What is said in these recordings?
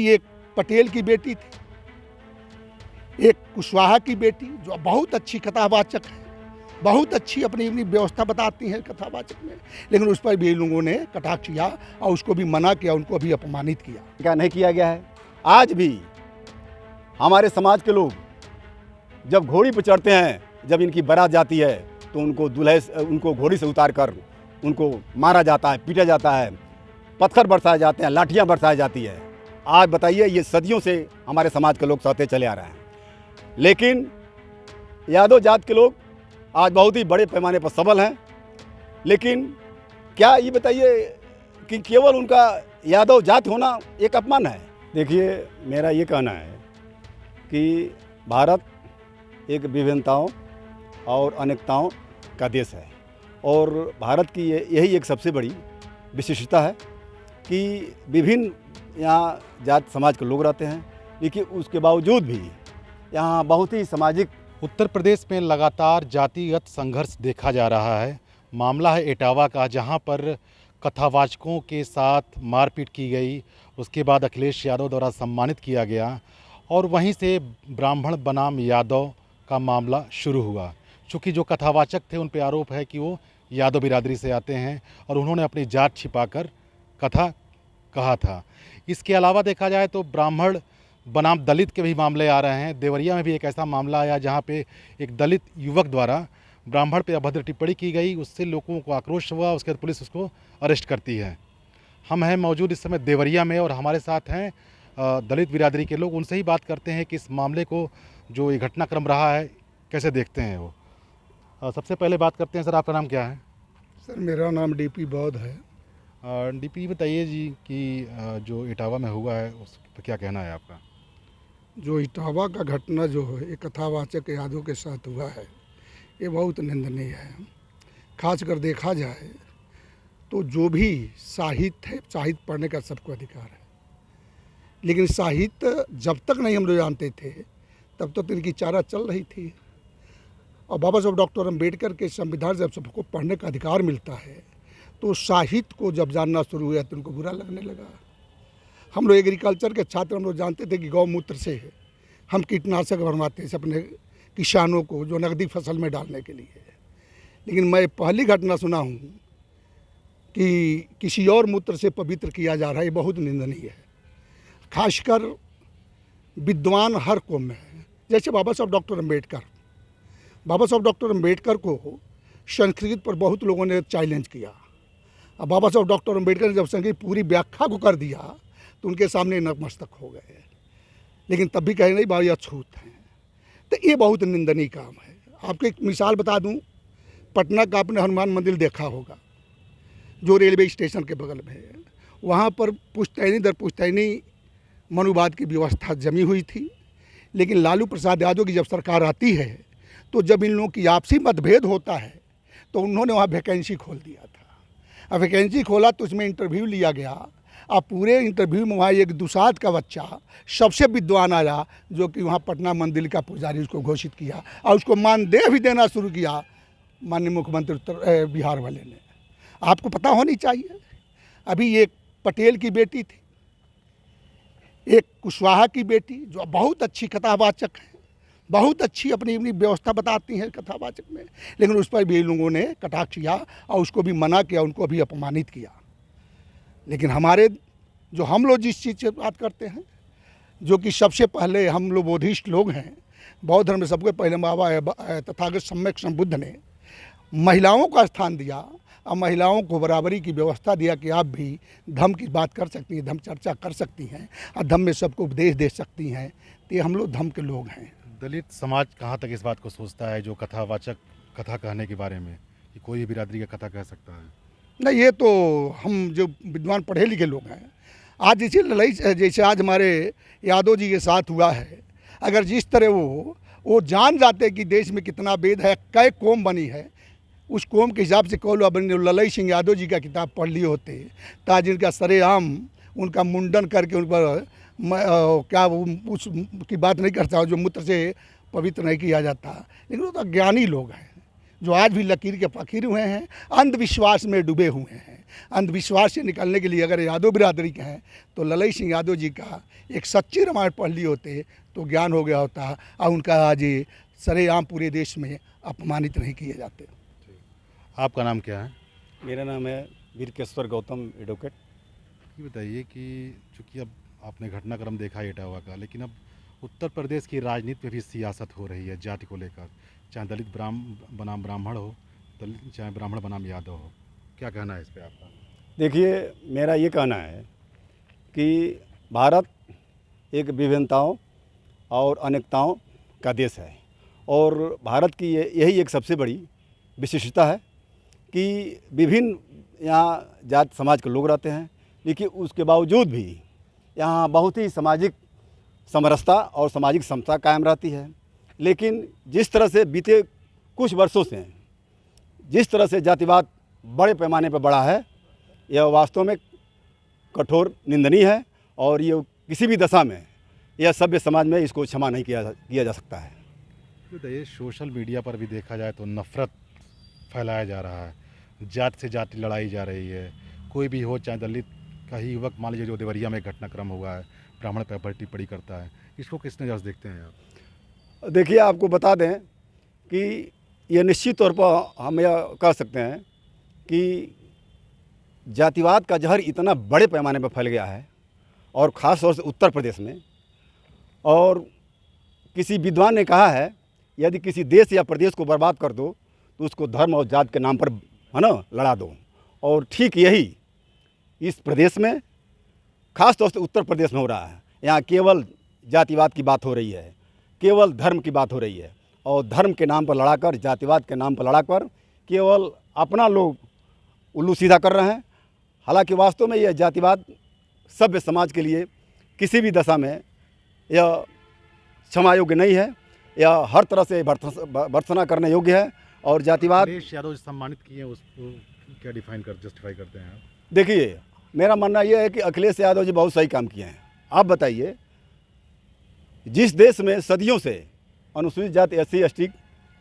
एक पटेल की बेटी थी, एक कुशवाहा की बेटी जो बहुत अच्छी कथावाचक है, बहुत अच्छी अपनी अपनी व्यवस्था बताती हैं कथावाचक में, लेकिन उस पर भी लोगों ने कटाक्ष किया और उसको भी मना किया, उनको भी अपमानित किया। क्या नहीं किया गया है। आज भी हमारे समाज के लोग जब घोड़ी पर चढ़ते हैं, जब इनकी बारात जाती है तो उनको घोड़ी से उतार कर उनको मारा जाता है, पीटा जाता है, पत्थर बरसाए जाते हैं, लाठियाँ बरसाई जाती है। आज बताइए, ये सदियों से हमारे समाज के लोग सहते चले आ रहे हैं, लेकिन यादव जात के लोग आज बहुत ही बड़े पैमाने पर सबल हैं। लेकिन क्या ये बताइए कि केवल उनका यादव जात होना एक अपमान है? देखिए, मेरा ये कहना है कि भारत एक विभिन्नताओं और अनेकताओं का देश है, और भारत की यही एक सबसे बड़ी विशिष्टता है कि विभिन्न यहाँ जात समाज के लोग रहते हैं, लेकिन उसके बावजूद भी यहाँ बहुत ही सामाजिक। उत्तर प्रदेश में लगातार जातिगत संघर्ष देखा जा रहा है। मामला है इटावा का, जहां पर कथावाचकों के साथ मारपीट की गई, उसके बाद अखिलेश यादव द्वारा सम्मानित किया गया, और वहीं से ब्राह्मण बनाम यादव का मामला शुरू हुआ। चूँकि जो कथावाचक थे उन पर आरोप है कि वो यादव बिरादरी से आते हैं और उन्होंने अपनी जात छिपाकर कथा कहा था। इसके अलावा देखा जाए तो ब्राह्मण बनाम दलित के भी मामले आ रहे हैं। देवरिया में भी एक ऐसा मामला आया जहां पे एक दलित युवक द्वारा ब्राह्मण पे अभद्र टिप्पणी की गई, उससे लोगों को आक्रोश हुआ, उसके बाद पुलिस उसको अरेस्ट करती है। हम हैं मौजूद इस समय देवरिया में और हमारे साथ हैं दलित बिरादरी के लोग। उनसे ही बात करते हैं कि इस मामले को, जो ये घटनाक्रम रहा है, कैसे देखते हैं वो। सबसे पहले बात करते हैं, सर आपका नाम क्या है? सर मेरा नाम डीपी बौद्ध है। डीपी बताइए जी कि जो इटावा में हुआ है उस पर क्या कहना है आपका? जो इटावा का घटना जो है ये कथावाचक यादव के साथ हुआ है, ये बहुत निंदनीय है। खासकर देखा जाए तो जो भी साहित्य है, साहित्य पढ़ने का सबको अधिकार है, लेकिन साहित्य जब तक नहीं हम लोग जानते थे तब तक इनकी चारा चल रही थी। और बाबा साहब डॉक्टर अम्बेडकर के संविधान जब सबको पढ़ने का अधिकार मिलता है तो साहित्य को जब जानना शुरू हुआ तो उनको बुरा लगने लगा। हम लोग एग्रीकल्चर के छात्र, हम लोग जानते थे कि गौमूत्र से हम कीटनाशक बनवाते थे अपने किसानों को, जो नकदी फसल में डालने के लिए। लेकिन मैं पहली घटना सुना हूँ कि किसी और मूत्र से पवित्र किया जा रहा है, ये बहुत निंदनीय है। खासकर विद्वान हर कौम में है। जैसे बाबा साहब डॉक्टर अम्बेडकर को संस्कृत पर बहुत लोगों ने चैलेंज किया। अब बाबा साहब डॉक्टर अम्बेडकर ने जब संस्कृत पूरी व्याख्या को कर दिया तो उनके सामने नतमस्तक हो गए, लेकिन तब भी कहे नहीं भाई अछूत हैं। तो ये बहुत निंदनीय काम है। आपको एक मिसाल बता दूं, पटना का आपने हनुमान मंदिर देखा होगा, जो रेलवे स्टेशन के बगल में है। वहाँ पर पुश्तैनी दर पुश्तैनी मनुवाद की व्यवस्था जमी हुई थी, लेकिन लालू प्रसाद यादव की जब सरकार आती है तो जब इन लोगों की आपसी मतभेद होता है तो उन्होंने वहाँ वैकेंसी खोल दिया था। अब वैकेंसी खोला तो उसमें इंटरव्यू लिया गया। अब पूरे इंटरव्यू में वहाँ एक दुसाध का बच्चा सबसे विद्वान आया, जो कि वहाँ पटना मंदिर का पुजारी, उसको घोषित किया और उसको मानदेय भी देना शुरू किया माननीय मुख्यमंत्री बिहार वाले ने। आपको पता होनी चाहिए, अभी एक पटेल की बेटी थी, एक कुशवाहा की बेटी जो बहुत अच्छी कथावाचक है, बहुत अच्छी अपनी अपनी व्यवस्था बताती हैं कथावाचक में, लेकिन उस पर भी लोगों ने कटाक्ष किया और उसको भी मना किया, उनको भी अपमानित किया। लेकिन हमारे जो हम लोग जिस चीज़ से बात करते हैं, जो कि सबसे पहले हम लोग बोधिष्ट लोग हैं, बौद्ध धर्म में सबसे पहले बाबा तथागत सम्यक संबुद्ध ने महिलाओं का स्थान दिया और महिलाओं को बराबरी की व्यवस्था दिया कि आप भी धर्म की बात कर सकती हैं, धर्म चर्चा कर सकती हैं और धर्म में सबको उपदेश दे सकती हैं। तो ये हम लोग धर्म के लोग हैं। दलित समाज कहाँ तक इस बात को सोचता है, जो कथावाचक कथा कहने के बारे में, कि कोई भी बिरादरी का कथा कह सकता है? नहीं, ये तो हम जो विद्वान पढ़े लिखे लोग हैं, आज इसी लड़ाई जैसे आज हमारे यादव जी के साथ हुआ है, अगर जिस तरह वो जान जाते कि देश में कितना वेद है, कै कौम बनी है, उस कौम के हिसाब से कौन अपने ललई सिंह यादव जी का किताब पढ़ लिए होते, ताज इनका सरेआम उनका मुंडन करके उन पर क्या उसकी बात नहीं करता जो मूत्र से पवित्र नहीं किया जाता। लेकिन वो तो ज्ञानी लोग हैं, जो आज भी लकीर के फ़कीर हुए हैं, अंधविश्वास में डूबे हुए हैं। अंधविश्वास से निकलने के लिए अगर यादव बिरादरी के हैं तो ललई सिंह यादव जी का एक सच्ची रामायण पढ़ लिए होते तो ज्ञान हो गया होता और उनका आज ये सरेआम पूरे देश में अपमानित नहीं किए जाते। आपका नाम क्या है? मेरा नाम है वीरकेश्वर गौतम एडवोकेट। ये बताइए कि चूँकि अब आपने घटनाक्रम देखा है इटावा का, लेकिन अब उत्तर प्रदेश की राजनीति में भी सियासत हो रही है जाति को लेकर, चाहे दलित बनाम ब्राह्मण हो, दलित चाहे ब्राह्मण बनाम यादव हो। क्या कहना है इस पे आपका? देखिए, मेरा ये कहना है कि भारत एक विभिन्नताओं और अनेकताओं का देश है और भारत की यही एक सबसे बड़ी विशिष्टता है कि विभिन्न यहाँ जाति समाज के लोग रहते हैं, लेकिन उसके बावजूद भी यहाँ बहुत ही सामाजिक समरसता और सामाजिक समता कायम रहती है। लेकिन जिस तरह से बीते कुछ वर्षों से जिस तरह से जातिवाद बड़े पैमाने पर बढ़ा है, यह वास्तव में कठोर निंदनीय है और ये किसी भी दशा में यह सभ्य समाज में इसको क्षमा नहीं किया जा सकता है। बताइए, सोशल मीडिया पर भी देखा जाए तो नफ़रत फैलाया जा रहा है, जाति से जाति लड़ाई जा रही है। कोई भी हो, चाहे दलित का ही युवक, मान लीजिए जो देवरिया में घटनाक्रम हुआ है, ब्राह्मण पर टिप्पणी करता है, इसको किस नज़र से देखते हैं आप? देखिए, आपको बता दें कि यह निश्चित तौर पर हम यह कह सकते हैं कि जातिवाद का जहर इतना बड़े पैमाने पर फैल गया है और ख़ास तौर से उत्तर प्रदेश में। और किसी विद्वान ने कहा है, यदि किसी देश या प्रदेश को बर्बाद कर दो तो उसको धर्म और जाति के नाम पर, है ना, लड़ा दो। और ठीक यही इस प्रदेश में, ख़ास तौर से उत्तर प्रदेश में हो रहा है। यहाँ केवल जातिवाद की बात हो रही है, केवल धर्म की बात हो रही है और धर्म के नाम पर लड़ाकर, जातिवाद के नाम पर लड़ाकर केवल अपना लोग उल्लू सीधा कर रहे हैं। हालांकि वास्तव में यह जातिवाद सभ्य समाज के लिए किसी भी दशा में यह क्षमा योग्य नहीं है, यह हर तरह से भर्त्सना करने योग्य है। और जातिवाद अखिलेश यादव जो सम्मानित किए हैं उसको क्या जस्टिफाई करते हैं आप? देखिए, मेरा मानना यह है कि अखिलेश यादव जी बहुत सही काम किए हैं। आप बताइए, जिस देश में सदियों से अनुसूचित जाति SC ST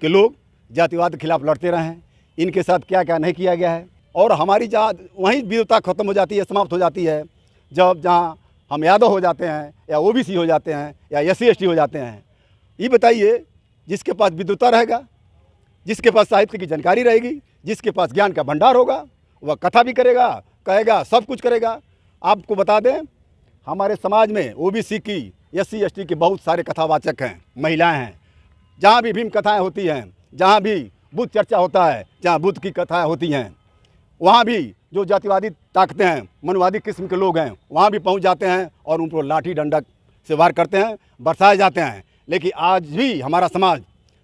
के लोग जातिवाद के खिलाफ लड़ते रहे हैं, इनके साथ क्या क्या नहीं किया गया है और हमारी वहीं विविधता खत्म हो जाती है, समाप्त हो जाती है जब जहाँ हम यादव हो जाते हैं या OBC हो जाते हैं या SC ST हो जाते हैं। ये बताइए, जिसके पास विद्वता रहेगा, जिसके पास साहित्य की जानकारी रहेगी, जिसके पास ज्ञान का भंडार होगा, वह कथा भी करेगा, कहेगा, सब कुछ करेगा। आपको बता दें, हमारे समाज में OBC की, SC ST के बहुत सारे कथावाचक हैं, महिलाएं हैं। जहाँ भी भीम कथाएं होती हैं, जहाँ भी बुद्ध चर्चा होता है, जहाँ बुद्ध की कथाएं होती हैं, वहाँ भी जो जातिवादी ताकतें हैं, मनवादी किस्म के लोग हैं, वहाँ भी पहुँच जाते हैं और उन पर लाठी डंडक से वार करते हैं, बरसाए जाते हैं। लेकिन आज भी हमारा समाज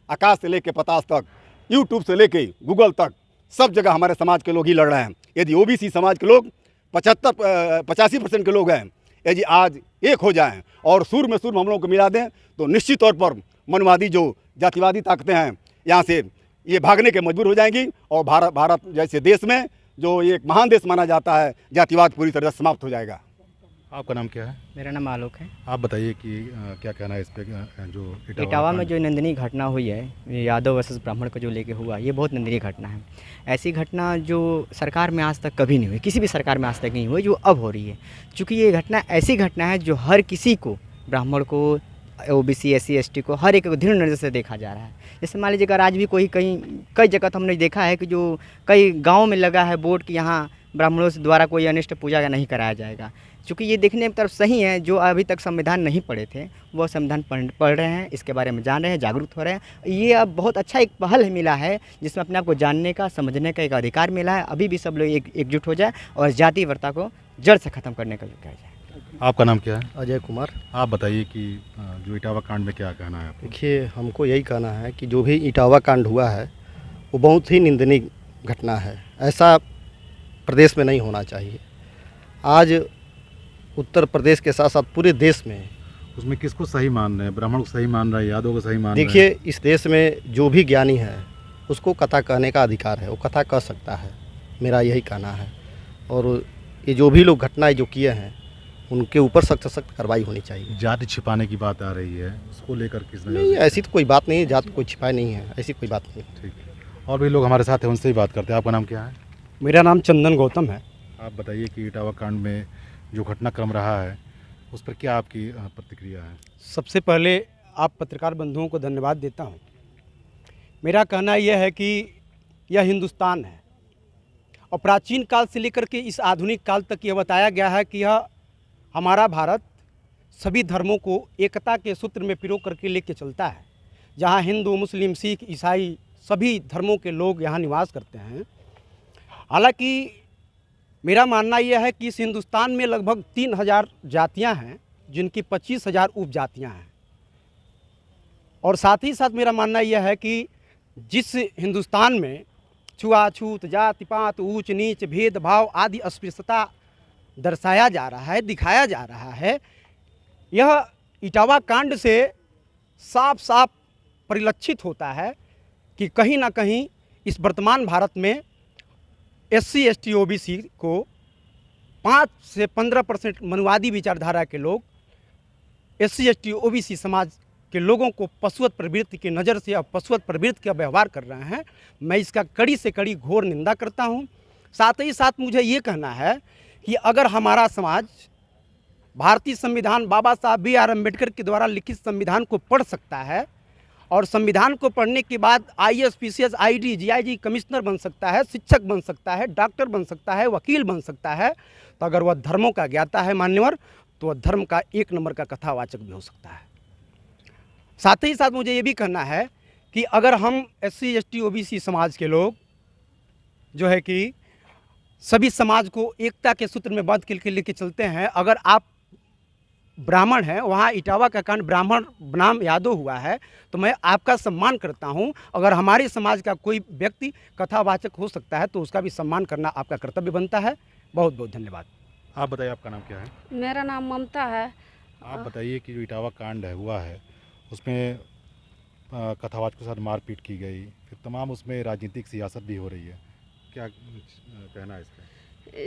आकाश से लेकर पाताल तक, यूट्यूब से लेके गूगल तक, सब जगह हमारे समाज के लोग ही लड़ रहे हैं। यदि OBC समाज के लोग 85% के लोग हैं, यदि आज एक हो जाएं और सुर में सुर हम लोगों को मिला दें तो निश्चित तौर पर मनवादी जो जातिवादी ताकतें हैं यहाँ से ये भागने के मजबूर हो जाएंगी और भारत जैसे देश में, जो एक महान देश माना जाता है, जातिवाद पूरी तरह से समाप्त हो जाएगा। आपका नाम क्या है? मेरा नाम आलोक है। आप बताइए कि क्या कहना है इस पे, जो इटावा में जो निंदनीय घटना हुई है, यादव वर्सेस ब्राह्मण को जो लेके हुआ, ये बहुत निंदनीय घटना है। ऐसी घटना जो सरकार में आज तक कभी नहीं हुई, किसी भी सरकार में आज तक नहीं हुई, जो अब हो रही है। चूँकि ये घटना ऐसी घटना है जो हर किसी को, ब्राह्मण को, OBC SC ST को, हर एक को दृढ़ नज़र से देखा जा रहा है। जैसे मान लीजिए, अगर आज भी कई जगह तो हमने देखा है कि जो कई गाँव में लगा है बोर्ड कि यहाँ ब्राह्मणों से द्वारा कोई अनिष्ट पूजा नहीं कराया जाएगा। चूँकि ये देखने की तरफ सही है, जो अभी तक संविधान नहीं पढ़े थे वो संविधान पढ़ रहे हैं, इसके बारे में जान रहे हैं, जागरूक हो रहे हैं। ये अब बहुत अच्छा एक पहल मिला है जिसमें अपने आप को जानने का, समझने का एक अधिकार मिला है। अभी भी सब लोग एकजुट हो जाए और जातिवाद को जड़ से ख़त्म करने का किया जाए। आपका नाम क्या है? अजय कुमार। आप बताइए कि जो इटावा कांड में क्या कहना है आपको? देखिए, हमको यही कहना है कि जो भी इटावा कांड हुआ है वो बहुत ही निंदनीय घटना है। ऐसा प्रदेश में नहीं होना चाहिए। आज उत्तर प्रदेश के साथ साथ पूरे देश में, उसमें किसको सही मान रहे हैं? ब्राह्मण को सही मान रहे हैं, यादव को सही मान रहे हैं? देखिए, इस देश में जो भी ज्ञानी है उसको कथा कहने का अधिकार है, वो कथा कह सकता है, मेरा यही कहना है। और ये जो भी लोग घटनाएं जो किए हैं उनके ऊपर सख्त सख्त कार्रवाई होनी चाहिए। जाति छिपाने की बात आ रही है, उसको लेकर किस नज़र नहीं, से? ऐसी तो कोई बात नहीं है, जात कोई छिपाई नहीं है, ऐसी कोई बात नहीं। ठीक है। और भी लोग हमारे साथ हैं, उनसे ही बात करते हैं। आपका नाम क्या है? मेरा नाम चंदन गौतम है। आप बताइए कि इटावा कांड में जो घटनाक्रम रहा है उस पर क्या आपकी प्रतिक्रिया है? सबसे पहले आप पत्रकार बंधुओं को धन्यवाद देता हूं। मेरा कहना यह है कि यह हिंदुस्तान है और प्राचीन काल से लेकर के इस आधुनिक काल तक यह बताया गया है कि यह हमारा भारत सभी धर्मों को एकता के सूत्र में पिरो करके लेके चलता है, जहां हिंदू, मुस्लिम, सिख, ईसाई सभी धर्मों के लोग यहाँ निवास करते हैं। हालांकि मेरा मानना यह है कि इस हिंदुस्तान में लगभग 3000 जातियाँ हैं, जिनकी 25,000 उपजातियाँ हैं। और साथ ही साथ मेरा मानना यह है कि जिस हिंदुस्तान में छुआछूत, जाति पात, ऊंच नीच, भेदभाव आदि अस्पृश्यता दर्शाया जा रहा है, दिखाया जा रहा है, यह इटावा कांड से साफ साफ परिलक्षित होता है कि कहीं ना कहीं इस वर्तमान भारत में SC, ST, OBC को 5 से 15% मनुवादी विचारधारा के लोग SC, ST, OBC समाज के लोगों को पशुवत प्रवृत्ति की नज़र से या पशुवत प्रवृत्ति का व्यवहार कर रहे हैं। मैं इसका कड़ी से कड़ी घोर निंदा करता हूं। साथ ही साथ मुझे ये कहना है कि अगर हमारा समाज भारतीय संविधान, बाबा साहब B.R. अम्बेडकर के द्वारा लिखित संविधान को पढ़ सकता है और संविधान को पढ़ने के बाद IAS, PCS, ID, GIG commissioner बन सकता है, शिक्षक बन सकता है, डॉक्टर बन सकता है, वकील बन सकता है, तो अगर वह धर्मों का ज्ञाता है मान्यवर, तो वह धर्म का 1 नंबर का कथावाचक भी हो सकता है। साथ ही साथ मुझे ये भी कहना है कि अगर हम SC, ST, OBC समाज के लोग जो है कि सभी समाज को एकता के सूत्र में बांध के लेके चलते हैं, अगर आप ब्राह्मण हैं, वहाँ इटावा का कांड ब्राह्मण बनाम यादव हुआ है, तो मैं आपका सम्मान करता हूँ। अगर हमारे समाज का कोई व्यक्ति कथावाचक हो सकता है तो उसका भी सम्मान करना आपका कर्तव्य बनता है। बहुत बहुत धन्यवाद। आप बताइए, आपका नाम क्या है? मेरा नाम ममता है। आप बताइए कि जो इटावा कांड है हुआ है उसमें कथावाचकों के साथ मारपीट की गई, फिर तमाम उसमें राजनीतिक सियासत भी हो रही है, क्या कहना है इसका?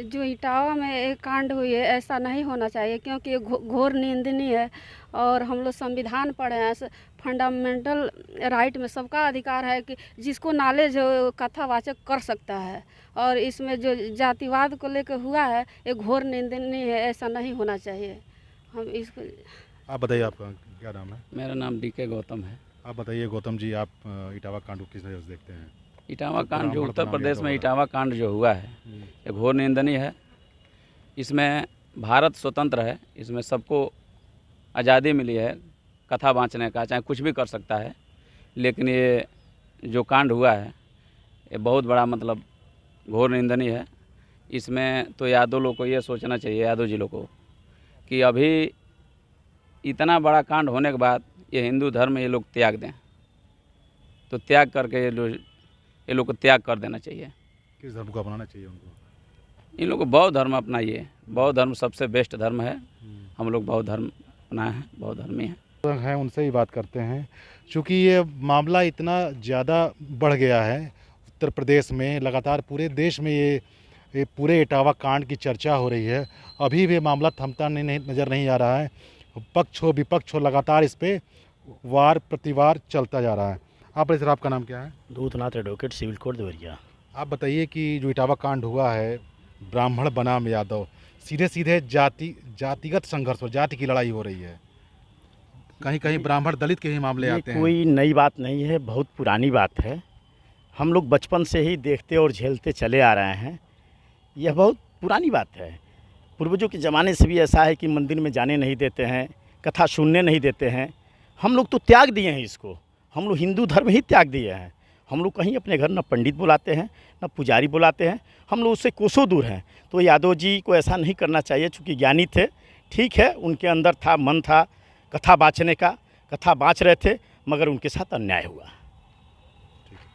जो इटावा में एक कांड हुई है, ऐसा नहीं होना चाहिए, क्योंकि ये घोर निंदनीय है। और हम लोग संविधान पढ़े हैं, फंडामेंटल राइट में सबका अधिकार है कि जिसको नॉलेज हो कथावाचक कर सकता है। और इसमें जो जातिवाद को लेकर हुआ है ये घोर निंदनीय है, ऐसा नहीं होना चाहिए। हम इसको आप बताइए, आपका क्या नाम है? मेरा नाम DK गौतम है। आप बताइए गौतम जी, आप इटावा कांड को किस नज़र से देखते हैं? इटावा कांड जो उत्तर प्रदेश में इटावा कांड जो हुआ है ये घोर निंदनीय है। इसमें भारत स्वतंत्र है, इसमें सबको आज़ादी मिली है कथा बाँचने का, चाहे कुछ भी कर सकता है। लेकिन ये जो कांड हुआ है ये बहुत बड़ा मतलब घोर निंदनीय है। इसमें तो यादव लोग को ये सोचना चाहिए, यादव जी लोग को, कि अभी इतना बड़ा कांड होने के बाद ये हिंदू धर्म ये लोग त्याग दें, तो त्याग करके ये लोग को त्याग कर देना चाहिए। किस धर्म को अपनाना चाहिए उनको? इन लोग को बौद्ध धर्म अपना। ये बौद्ध धर्म सबसे बेस्ट धर्म है। हम लोग बौद्ध धर्म अपनाए हैं, बौद्ध धर्मी हैं। उनसे ही बात करते हैं। चूँकि ये मामला इतना ज़्यादा बढ़ गया है उत्तर प्रदेश में, लगातार पूरे देश में ये पूरे इटावा कांड की चर्चा हो रही है। अभी भी मामला थमता नहीं नज़र नहीं आ रहा है। पक्ष हो विपक्ष हो, लगातार इस पर वार प्रतिवार चलता जा रहा है। आप सर, आपका नाम क्या है? दूतनाथ एडवोकेट, सिविल कोर्ट देवरिया। आप बताइए कि जो इटावा कांड हुआ है ब्राह्मण बनाम यादव, सीधे सीधे जातिगत संघर्ष और जाति की लड़ाई हो रही है। कहीं कहीं ब्राह्मण दलित के ही मामले आते हैं। कोई नई बात नहीं है, बहुत पुरानी बात है। हम लोग बचपन से ही देखते और झेलते चले आ रहे हैं। यह बहुत पुरानी बात है। पूर्वजों के ज़माने से भी ऐसा है कि मंदिर में जाने नहीं देते हैं, कथा सुनने नहीं देते हैं। हम लोग तो त्याग दिए हैं इसको, हम लोग हिंदू धर्म ही त्याग दिए हैं। हम लोग कहीं अपने घर न पंडित बुलाते हैं न पुजारी बुलाते हैं, हम लोग उससे कोसों दूर हैं। तो यादव जी को ऐसा नहीं करना चाहिए, चूँकि ज्ञानी थे, ठीक है, उनके अंदर था, मन था कथा बाँचने का, कथा बाँच रहे थे, मगर उनके साथ अन्याय हुआ।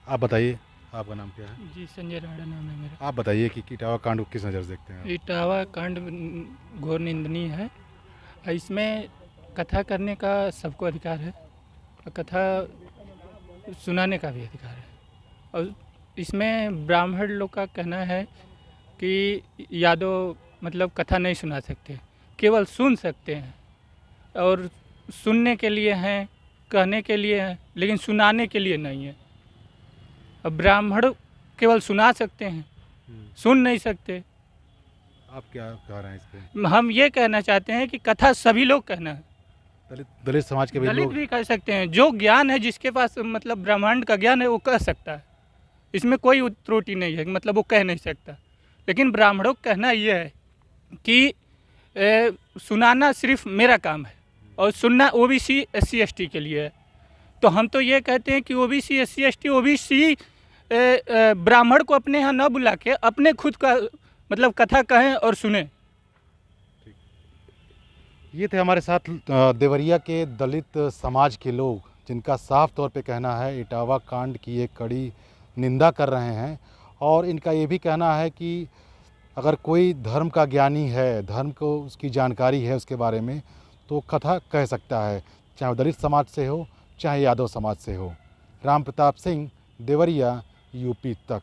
आप बताइए, आपका नाम क्या है? जी, संजय राणा नाम है मेरा। आप बताइए कि इटावा कांड को किस नज़र से देखते हैं? इटावा कांड घोर निंदनीय है। इसमें कथा करने का सबको अधिकार है और कथा सुनाने का भी अधिकार है। और इसमें ब्राह्मण लोग का कहना है कि यादव मतलब कथा नहीं सुना सकते, केवल सुन सकते हैं और सुनने के लिए हैं, कहने के लिए हैं, लेकिन सुनाने के लिए नहीं है। अब ब्राह्मण केवल सुना सकते हैं, सुन नहीं सकते। आप क्या कह रहे हैं इस पे? हम ये कहना चाहते हैं कि कथा सभी लोग कहना है, दलित समाज के भी दलित लोग भी कह सकते हैं। जो ज्ञान है, जिसके पास मतलब ब्रह्मांड का ज्ञान है, वो कह सकता है, इसमें कोई त्रुटि नहीं है, मतलब वो कह नहीं सकता। लेकिन ब्राह्मणों का कहना ये है कि सुनाना सिर्फ मेरा काम है और सुनना ओबीसी SC ST के लिए है। तो हम तो ये कहते हैं कि ओबीसी SC ST ओबीसी ब्राह्मण को अपने यहाँ न बुला के अपने खुद का मतलब कथा कहें और सुने। ये थे हमारे साथ देवरिया के दलित समाज के लोग, जिनका साफ तौर पे कहना है इटावा कांड की एक कड़ी निंदा कर रहे हैं। और इनका ये भी कहना है कि अगर कोई धर्म का ज्ञानी है, धर्म को उसकी जानकारी है उसके बारे में, तो कथा कह सकता है, चाहे वो दलित समाज से हो चाहे यादव समाज से हो। राम प्रताप सिंह, देवरिया, UP तक।